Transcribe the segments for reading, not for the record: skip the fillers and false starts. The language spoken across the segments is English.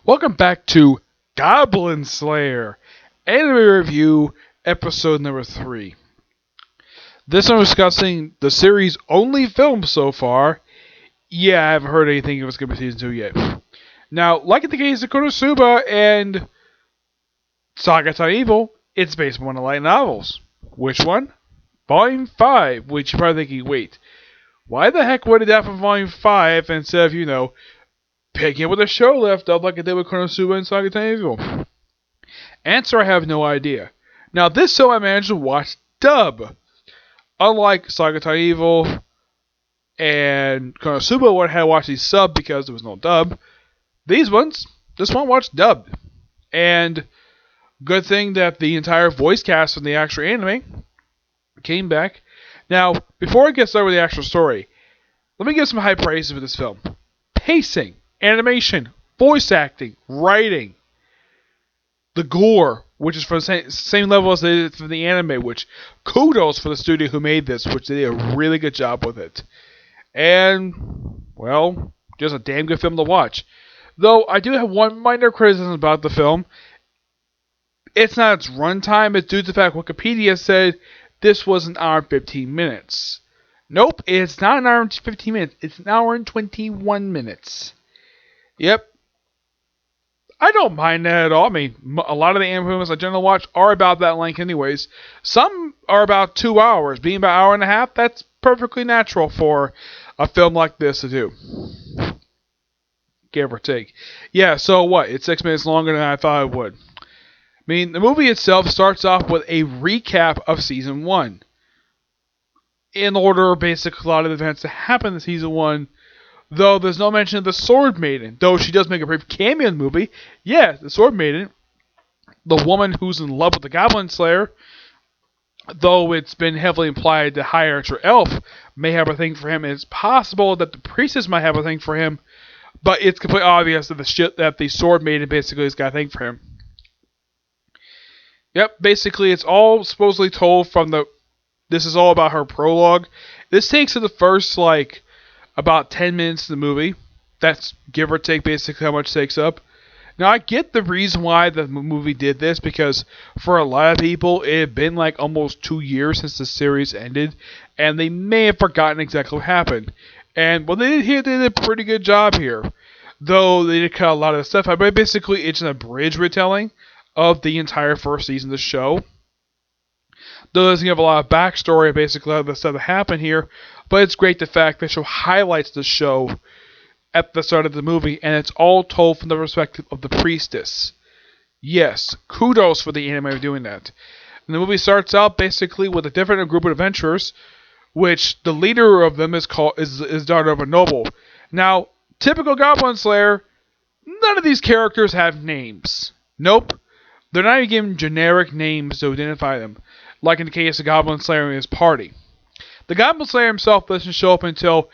Welcome back to Goblin Slayer, Anime Review, episode number 3. This I'm discussing the series' only film so far. Yeah, I haven't heard anything if it's going to be season 2 yet. Now, like in the case of Konosuba and Saga Time Evil, it's based on one of the light novels. Which one? Volume 5, which you're probably thinking, wait, why the heck would it happen from Volume 5 instead of, picking up where the show left off like it did with Konosuba and Saga Time Evil? Answer, I have no idea. Now, this show I managed to watch dub. Unlike Saga Time Evil and Konosuba, where I had to watch these sub because there was no dub, this one watched dubbed. And good thing that the entire voice cast from the actual anime came back. Now, before I get started with the actual story, let me give some high praises for this film. Pacing, animation, voice acting, writing, the gore, which is for the same level as they did for the anime, which kudos for the studio who made this, which they did a really good job with it. And, well, just a damn good film to watch. Though, I do have one minor criticism about the film. It's not its runtime, it's due to the fact Wikipedia said this was an hour and 15 minutes. Nope, it's not an hour and 15 minutes, it's an hour and 21 minutes. Yep. I don't mind that at all. I mean, a lot of the anime films I generally watch are about that length anyways. Some are about 2 hours. Being about an hour and a half, that's perfectly natural for a film like this to do. Give or take. Yeah, so what? It's 6 minutes longer than I thought it would. I mean, the movie itself starts off with a recap of Season 1. In order, basically, a lot of the events that happened in Season 1. Though there's no mention of the Sword Maiden, though she does make a brief cameo in the movie. Yeah, the Sword Maiden, the woman who's in love with the Goblin Slayer, though it's been heavily implied that High Archer Elf may have a thing for him, and it's possible that the Priestess might have a thing for him, but it's completely obvious that the Sword Maiden basically has got a thing for him. Yep, basically it's all supposedly told from this is all about her prologue. This takes to the first, about 10 minutes in the movie. That's give or take basically how much it takes up. Now, I get the reason why the movie did this, because for a lot of people, it had been almost 2 years since the series ended, and they may have forgotten exactly what happened. And what they did here, they did a pretty good job here. Though they did cut a lot of the stuff out, but basically it's an abridged retelling of the entire first season of the show. Though it doesn't give a lot of backstory of basically all the stuff that happened here, but it's great the fact that the show highlights the show at the start of the movie, and it's all told from the perspective of the Priestess. Yes, kudos for the anime of doing that. And the movie starts out basically with a different group of adventurers, which the leader of them is daughter of a noble. Now, typical Goblin Slayer, none of these characters have names. Nope. They're not even given generic names to identify them, like in the case of Goblin Slayer and his party. The Goblin Slayer himself doesn't show up until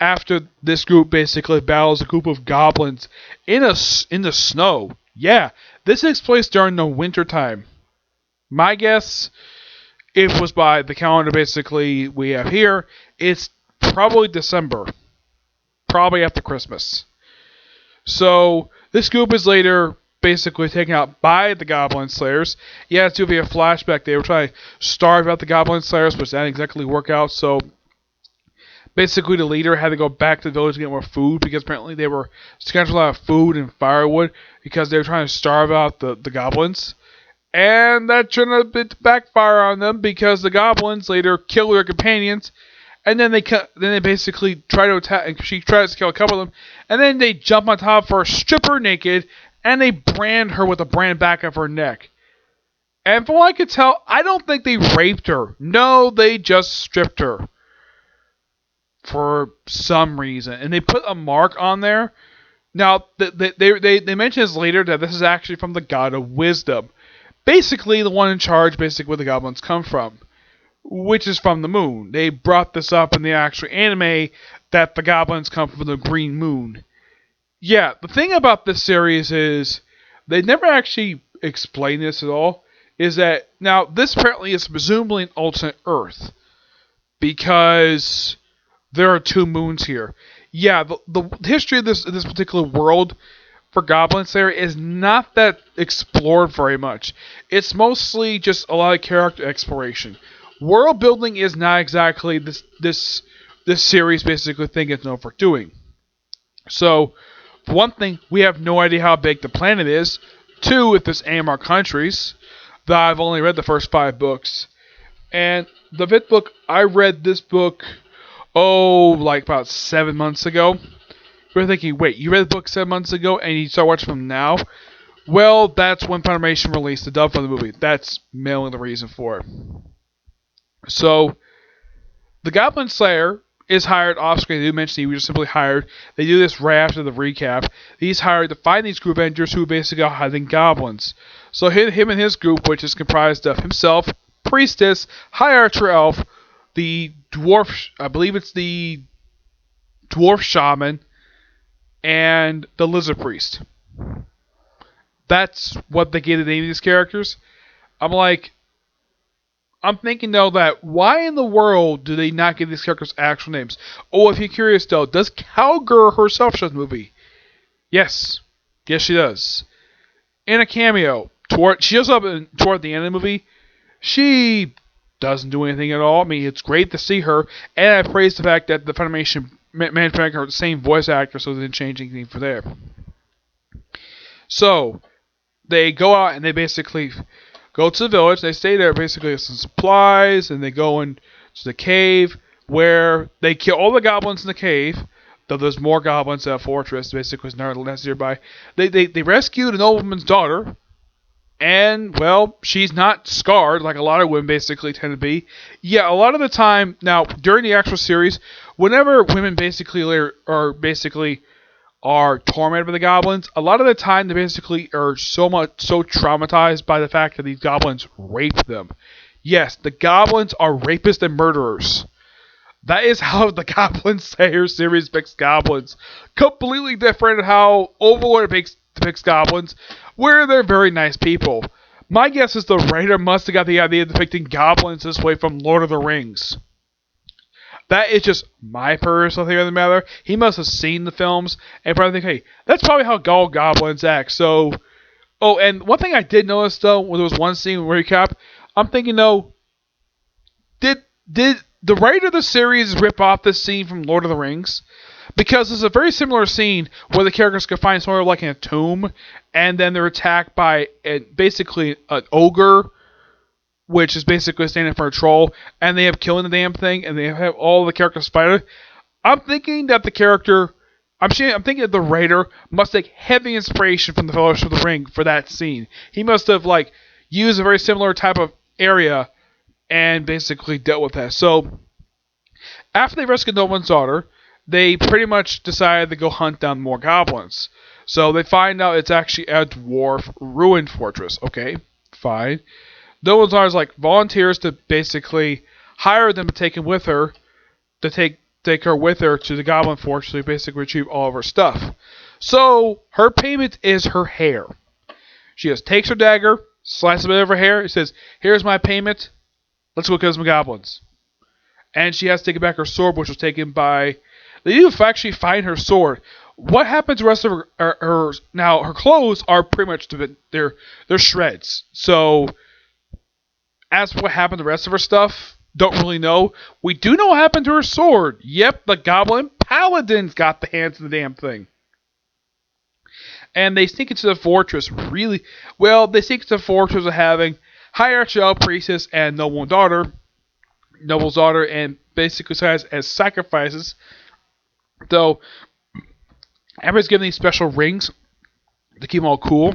after this group basically battles a group of goblins in the snow. Yeah, this takes place during the winter time. My guess, if it was by the calendar basically we have here, it's probably December. Probably after Christmas. So, this group is later basically taken out by the Goblin Slayers. Yeah, it's going to be a flashback. They were trying to starve out the Goblin Slayers, which didn't exactly work out. So basically the leader had to go back to the village to get more food, because apparently they were scheduling a lot of food and firewood because they were trying to starve out the goblins. And that turned out to backfire on them, because the goblins later kill their companions, and then they basically try to attack, and she tries to kill a couple of them, and then they jump on top of her, strip her naked, and they brand her with a brand back of her neck. And from what I could tell, I don't think they raped her. No, they just stripped her. For some reason. And they put a mark on there. Now, they mention this later, that this is actually from the God of Wisdom. Basically, the one in charge, basically where the goblins come from. Which is from the moon. They brought this up in the actual anime, that the goblins come from the green moon. Yeah, the thing about this series is, they never actually explain this at all, is that, now, this apparently is presumably an alternate Earth, because there are 2 moons here. Yeah, the history of this particular world for Goblin Slayer is not that explored very much. It's mostly just a lot of character exploration. World building is not exactly this series basically thing it's known for doing. So, for one thing, we have no idea how big the planet is. Two, if there's any more countries. Though I've only read the first 5 books. And the fifth book, I read this book, like about 7 months ago. You're thinking, wait, you read the book 7 months ago and you start watching them now? Well, that's when Funimation released the dub for the movie. That's mainly the reason for it. So, the Goblin Slayer is hired off screen. They do mention he was just simply hired. They do this right after the recap. He's hired to find these group Avengers who basically are hiding goblins. So him and his group, which is comprised of himself, Priestess, High Archer Elf, the Dwarf, I believe it's the Dwarf Shaman, and the Lizard Priest. That's what they gave the name of these characters. I'm thinking though that why in the world do they not give these characters actual names? Oh, if you're curious though, does Cowgirl herself show the movie? Yes. Yes, she does. In a cameo. She shows up toward the end of the movie. She doesn't do anything at all. I mean, it's great to see her, and I praise the fact that the Funimation manufacturer are the same voice actor, so they didn't change anything for there. So, they go out and they basically go to the village. They stay there basically with some supplies, and they go into the cave where they kill all the goblins in the cave. Though there's more goblins at a fortress, basically, was nearby. They rescued a nobleman's daughter. And, well, she's not scarred like a lot of women basically tend to be. Yeah, a lot of the time, now, during the actual series, whenever women basically are tormented by the goblins, a lot of the time they basically are so traumatized by the fact that these goblins rape them. Yes, the goblins are rapists and murderers. That is how the Goblin Slayer series picks goblins. Completely different how Overlord picks goblins, where they're very nice people. My guess is the writer must have got the idea of depicting goblins this way from Lord of the Rings. That is just my personal theory of the matter. He must have seen the films and probably think, hey, that's probably how all goblins act. So, oh, and one thing I did notice though, when there was one scene recap, I'm thinking though, did the writer of the series rip off this scene from Lord of the Rings? Because it's a very similar scene where the characters can find sort of like in a tomb, and then they're attacked by basically an ogre, which is basically standing for a troll, and they have killing the damn thing, and they have all the characters fight it. I'm thinking that I'm thinking that the writer must take heavy inspiration from the Fellowship of the Ring for that scene. He must have used a very similar type of area and basically dealt with that. So, after they rescued Nobleman's daughter, they pretty much decided to go hunt down more goblins. So they find out it's actually a dwarf ruined fortress. Okay, fine. Nobleman's daughter volunteers to basically hire them to take him with her, to take her with her to the goblin fortress to basically retrieve all of her stuff. So her payment is her hair. She just takes her dagger, slices a bit of her hair, and says, "Here's my payment. Let's go kill some goblins." And she has to take back her sword, which was taken by... They do actually find her sword. What happened to the rest of her now, her clothes are pretty much... They're shreds. So, as for what happened to the rest of her stuff, don't really know. We do know what happened to her sword. Yep, the goblin paladins got the hands of the damn thing. And they sneak into the fortress really... Well, they sneak into the fortress of having High Archer Priestess and Noble's daughter, and basically says as sacrifices. Though everybody's given these special rings to keep them all cool.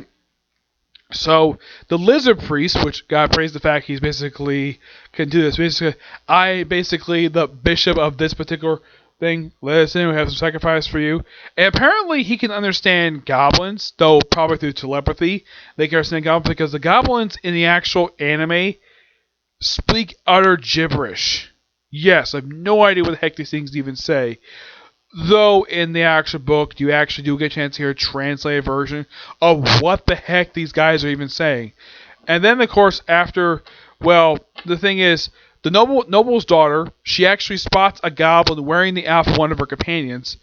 So the Lizard Priest, which God praise the fact he's basically can do this. Basically the bishop of this particular thing. Listen, we have some sacrifice for you. And apparently he can understand goblins, though probably through telepathy. They can understand goblins because the goblins in the actual anime speak utter gibberish. Yes, I have no idea what the heck these things even say. Though in the actual book, you actually do get a chance to hear a translated version of what the heck these guys are even saying. And then, of course, after, well, the thing is, the noble's daughter, she actually spots a goblin wearing the outfit of one of her companions.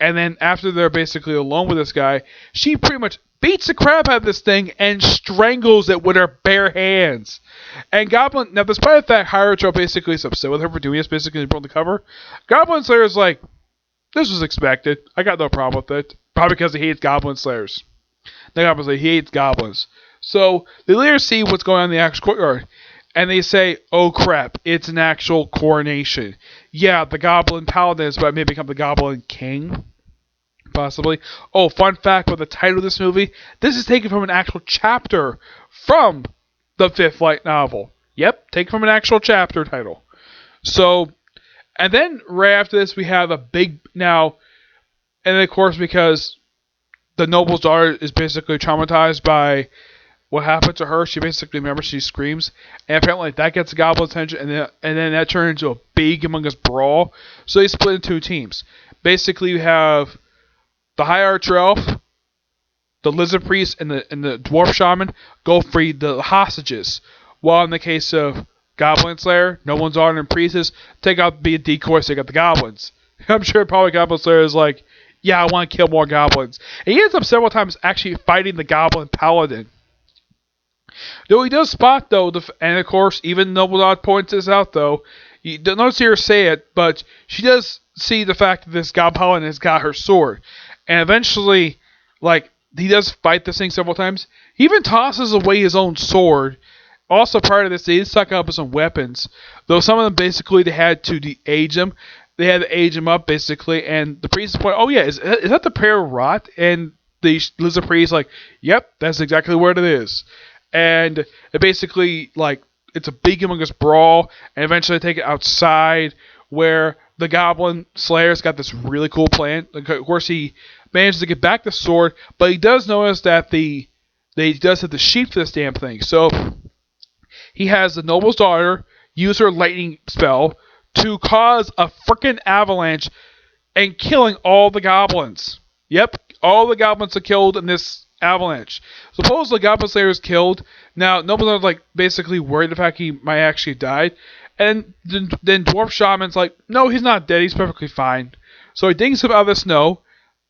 And then after they're basically alone with this guy, she pretty much beats the crap out of this thing and strangles it with her bare hands. And Goblin, now despite the fact Hierarcho basically is upset with her for doing this, basically broke the cover, Goblin Slayer is like, this was expected. I got no problem with it. Probably because he hates Goblin Slayers. The Goblin Slayer, he hates goblins. So they later see what's going on in the actual courtyard. And they say, oh crap, it's an actual coronation. Yeah, the Goblin Paladin is about to become the Goblin King. Possibly. Oh, fun fact with the title of this movie, this is taken from an actual chapter from the Fifth Light novel. Yep, taken from an actual chapter title. So, and then right after this we have a big, now, and then of course because the noble's daughter is basically traumatized by what happened to her, she basically remembers, she screams, and apparently that gets the Goblin's attention, and then that turns into a big humongous brawl. So they split into two teams. Basically you have the High Archer Elf, the Lizard Priest, and the Dwarf Shaman go free the hostages. While in the case of Goblin Slayer, no one's on and Priestess take out be a decoy, take out the goblins. I'm sure probably Goblin Slayer is like, yeah, I want to kill more goblins. And he ends up several times actually fighting the Goblin Paladin. Though he does spot, though, and of course, even Nobledot points this out, though, you don't notice her say it, but she does see the fact that this Goblin Paladin has got her sword. And eventually, like, he does fight this thing several times. He even tosses away his own sword. Also, prior to this, they did stock up with some weapons. Though some of them, basically, they had to de-age him. They had to age him up, basically. And the priest point, oh yeah, is that the prayer of rot? And the Lizard Priest like, yep, that's exactly what it is. And it basically, like, it's a big humongous brawl. And eventually they take it outside where the Goblin Slayer's got this really cool plan. Of course, he manages to get back the sword, but he does notice that he does have the sheep for this damn thing. So he has the noble's daughter use her lightning spell to cause a frickin' avalanche and killing all the goblins. Yep, all the goblins are killed in this avalanche. Supposedly, Goblin Slayer is killed. Now, Nobledot's like basically worried the fact he might actually die. And then Dwarf Shaman's like, no, he's not dead. He's perfectly fine. So he digs him out of the snow,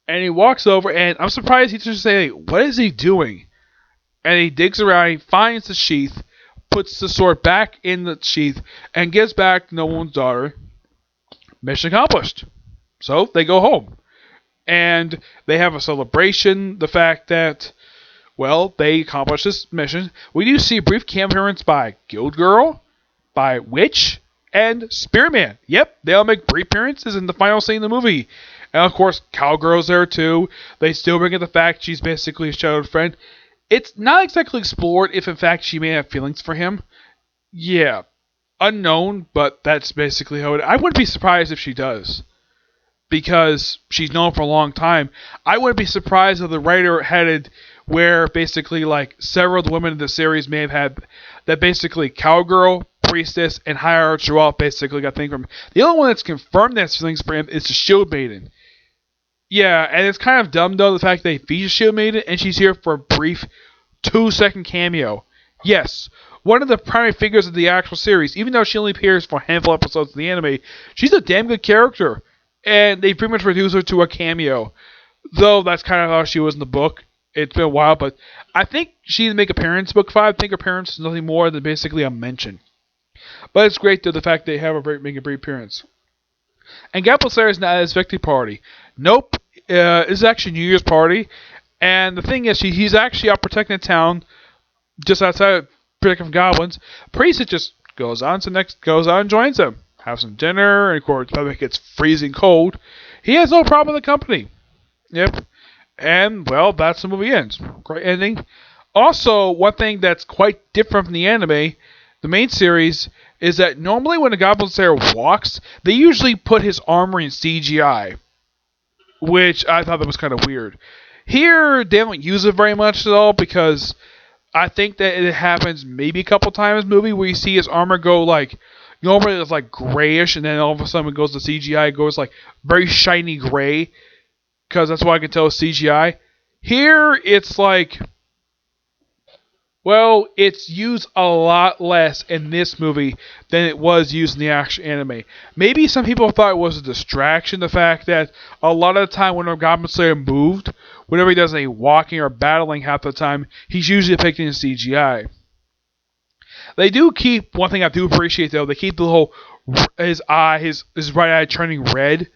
and he walks over, and I'm surprised he just say, what is he doing? And he digs around, he finds the sheath, puts the sword back in the sheath, and gives back the nobleman's daughter. Mission accomplished. So they go home. And they have a celebration, the fact that, well, they accomplished this mission. We do see a brief cameo appearance by Guild Girl, by Witch, and Spearman. Yep, they all make brief appearances in the final scene of the movie. And of course, Cowgirl's there too. They still bring in the fact she's basically a shadowed friend. It's not exactly explored if in fact she may have feelings for him. Yeah, unknown, but that's basically how it... I wouldn't be surprised if she does. Because she's known for a long time. I wouldn't be surprised if the writer headed where basically like several of the women in the series may have had that basically Cowgirl, Priestess, and High Archer all basically got things from him. The only one that's confirmed that's feelings for him is the Shield Maiden. Yeah, and it's kind of dumb though the fact they feature Shield Maiden and she's here for a brief 2-second cameo. Yes, one of the primary figures of the actual series, even though she only appears for a handful of episodes in the anime, she's a damn good character. And they pretty much reduce her to a cameo. Though that's kind of how she was in the book. It's been a while, but I think she didn't make an appearance in book 5. I think her appearance is nothing more than basically a mention. But it's great though the fact they have her make a brief appearance. And Goblin Slayer is not at his victory party. Nope. This is actually New Year's party. And the thing is, he's actually out protecting the town just outside protecting from goblins. Priest just goes on and joins them. Have some dinner, and of course, probably gets freezing cold. He has no problem with the company. Yep. And, well, that's the movie ends. Great ending. Also, one thing that's quite different from the anime, the main series, is that normally when a Goblin Slayer walks, they usually put his armor in CGI. Which I thought that was kind of weird. Here, they don't use it very much at all, because I think that it happens maybe a couple times in the movie where you see his armor go, like, normally it's like grayish, and then all of a sudden it goes to CGI, it goes like very shiny gray, because that's what I can tell is CGI. Here, it's like Well, it's used a lot less in this movie than it was used in the actual anime. Maybe some people thought it was a distraction, the fact that a lot of the time when a Goblin Slayer moved, whenever he does any walking or battling half the time, he's usually depicted in CGI. They do keep, one thing I do appreciate though, they keep the whole, his right eye turning red.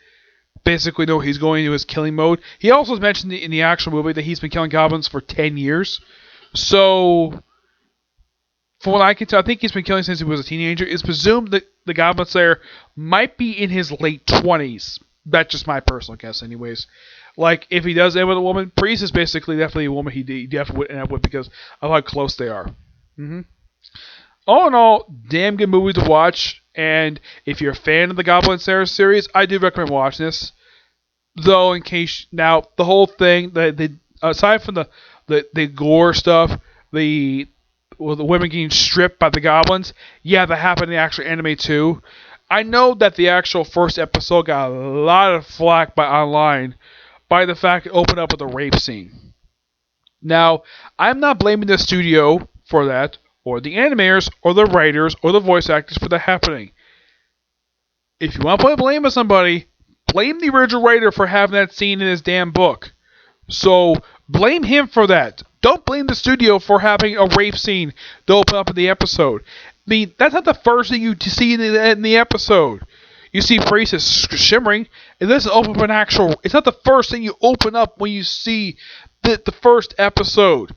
Basically, no, he's going into his killing mode. He also mentioned in the actual movie that he's been killing goblins for 10 years. So, from what I can tell, I think he's been killing since he was a teenager. It's presumed that the Goblin Slayer might be in his late 20s. That's just my personal guess, anyways. Like, if he does end with a woman, Priest is basically definitely a woman he definitely would end up with because of how close they are. All in all, damn good movie to watch. And if you're a fan of the Goblin Slayer series, I do recommend watching this. Though, in case now, the whole thing, aside from the gore stuff, the women getting stripped by the goblins, yeah, that happened in the actual anime too. I know that the actual first episode got a lot of flack by online by the fact it opened up with a rape scene. Now, I'm not blaming the studio for that, or the animators, or the writers, or the voice actors for that happening. If you want to put blame on somebody, blame the original writer for having that scene in his damn book. So, blame him for that. Don't blame the studio for having a rape scene to open up in the episode. I mean, that's not the first thing you see in the episode. You see Priest is shimmering, and this is open up an actual... It's not the first thing you open up when you see the first episode.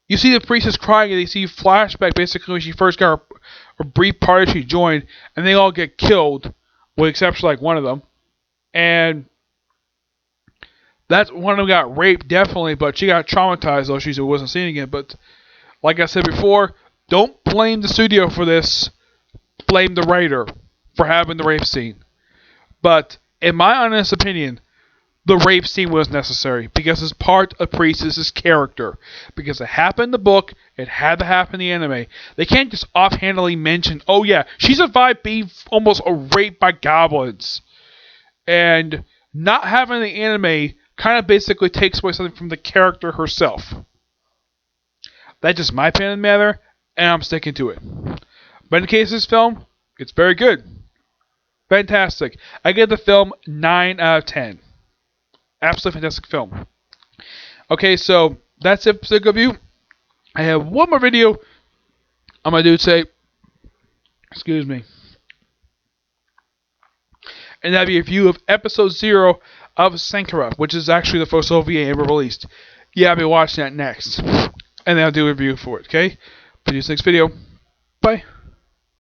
You see the Priestess crying, and they see flashback basically when she first got her brief party she joined, and they all get killed, with the exception like one of them. And that's one of them got raped, definitely, but she got traumatized, though she wasn't seeing it. But like I said before, don't blame the studio for this. Blame the writer for having the rape scene. But in my honest opinion, the rape scene was necessary because it's part of Priestess' character. Because it happened in the book, it had to happen in the anime. They can't just offhandedly mention, oh yeah, she survived being almost raped by goblins. And not having the anime kind of basically takes away something from the character herself. That's just my opinion on the matter, and I'm sticking to it. But in the case of this film, it's very good. Fantastic. I give the film 9 out of 10. Absolutely fantastic film. Okay, so that's it for the review. I have one more video I'm going to do today. Excuse me. And that'll be a review of episode 0 of Sankara, which is actually the first OVA ever released. Yeah, I'll be watching that next. And then I'll do a review for it, okay? See you next video. Bye.